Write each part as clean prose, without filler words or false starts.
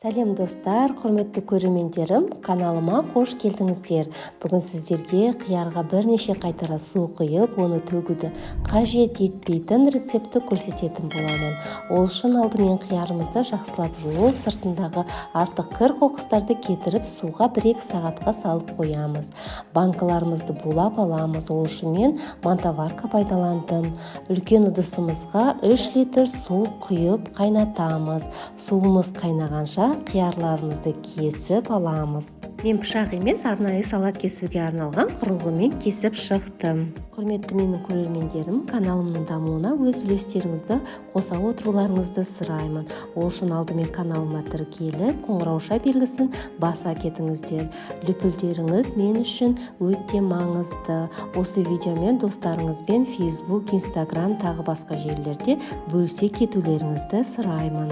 Сәлем достар, құрметті көрермендерім, каналыма қош келдіңіздер. Бүгін сіздерге қиярға бірнеше қайтара су құйып, оны төгуді қажет етпейтін рецепті көрсететін боламын. Ол үшін алдымен қиярымызды жақсылап жуып, сыртындағы артық кір қоқыстарды кетіріп, суға 1-2 сағатқа салып қоямыз. Банкаларымызды булап аламыз. Ол үшін мен мантаварка пайдаландым. Үлкен ыдысымызға 3 литр су құйып қайнатамыз. Суымыз қайнағанша қиярларымызды кесіп аламыз. Мен пышақ емес, арнайы салат кесуге арналған құрылғымен кесіп шықтым. Құрметті менің көрермендерім, каналымның дамуына өз үлестеріңізді қоса отыруларыңызды сұраймын. Ол үшін алдымен каналыма тіркеліп, қоңырауша белгісін баса кетіңіздер. Лүпілдеріңіз мен үшін өте маңызды. Осы видеомен достарыңызбен Facebook, Instagram тағы басқа жерлерде бөлісе кетулеріңізді сұраймын.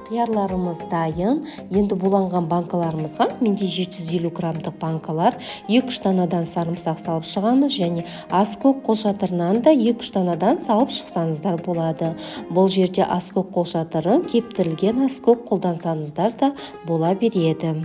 Қиярларымыз дайын. Енді буланған банкаларымызға менде 750 граммдық банкалар, 2-3 данадан сарымсақ салып шығамыз, және аскөк қолшатырынан да 2-3 данадан салып шықсаңыздар болады. Бұл жерде аскөк қолшатырын кептірілген аскөк қолдансаңыздар да бола береді.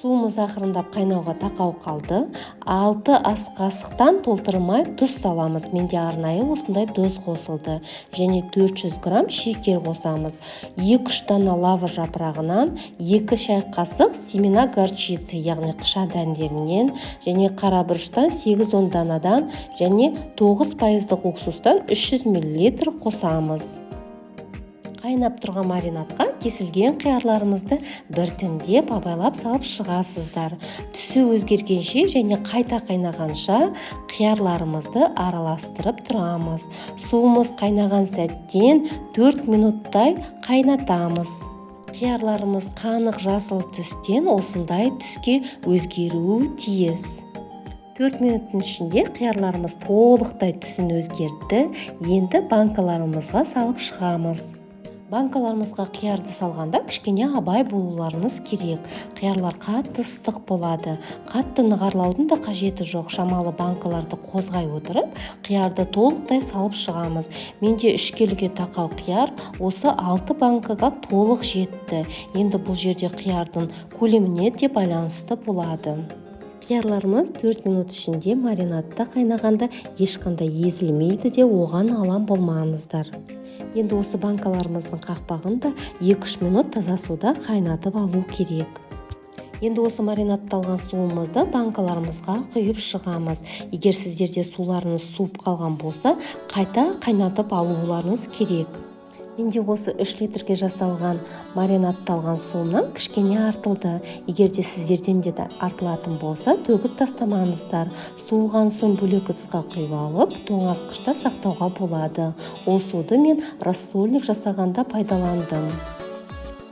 Суымыз ақырындап қайнауға тақау қалды. 6 ас қасықтан толтырмай тұз саламыз. Менде арнайы осындай тұз қосылды. Және 400 грамм шекер қосамыз. 2-3 дана лавр жапырағынан 2 шай қасық семена горчицы, яғни қыша дәндерінен, және қара бұрыштан 8-10 данадан, және 9% уксустан 300 мл қосамыз. Қайнап тұрған маринадқа кесілген қиярларымызды біртіндеп абайлап салып шығасыздар. Түсі өзгергенше және қайта қайнағанша қиярларымызды араластырып тұрамыз. Суымыз қайнаған сәттен 4 минуттай қайнатамыз. Қиярларымыз қанық жасыл түстен осындай түске өзгеруі тиіс. 4 минуттың ішінде қиярларымыз толықтай түсін өзгертті. Енді банкаларымызға салып шығамыз. Банкаларымызға қиярды салғанда кішкене абай болуларыңыз керек. Қиярлар қатты ыстық болады. Қатты нығарлаудың да қажеті жоқ. Шамалы банкаларды қозғай отырып, қиярды толықтай салып шығамыз. Менде 3 келіге тақау қияр осы 6 банкаға толық жетті. Енді бұл жерде қиярдың көлеміне де байланысты болады. Қиярларымыз 4 минут ішінде маринадта қайнағанда ешқандай езілмейді де, оған алаң болмаңыздар. Енді осы банкаларымыздың қақпағын да 2-3 минут таза суда қайнатып алу керек. Енді осы маринадталған суымызды банкаларымызға құйып шығамыз. Егер сіздерде суларыңыз суып қалған болса, қайта қайнатып алуларыңыз керек. Менде осы 3 литрге жасалған маринадталған суымнан кішкене артылды. Егер де сіздерден де артылатын болса, төгіп тастамаңыздар. Суыған суын бөлек ыдысқа құйып алып, тоңазытқышта сақтауға болады. Ол суды мен рассольник жасағанда пайдаландым.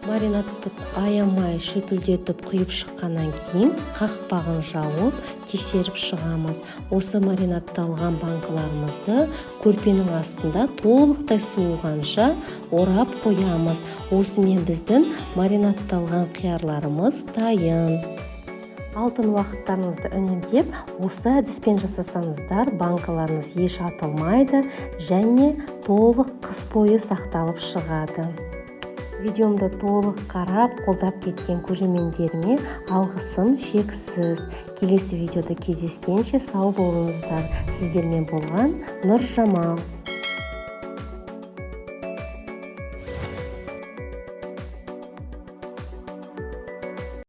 Маринадты аямай шөпілдетіп құйып шыққаннан кейін қақпағын жауып тексеріп шығамыз. Осы маринадталған банкаларымызды көрпенің астында толықтай суығанша орап қоямыз. Осымен біздің маринадталған қиярларымыз дайын. Алтын уақыттарыңызды үнемдеп, осы әдіспен жасасаңыздар, банкаларыңыз еш атылмайды және толық қыс бойы сақталып шығады. Видеомды толық қарап, қолдап кеткен көрермендеріме алғысым шексіз. Келесі видеода кездескенше сау болыңыздар. Сіздермен болған Нұржамал.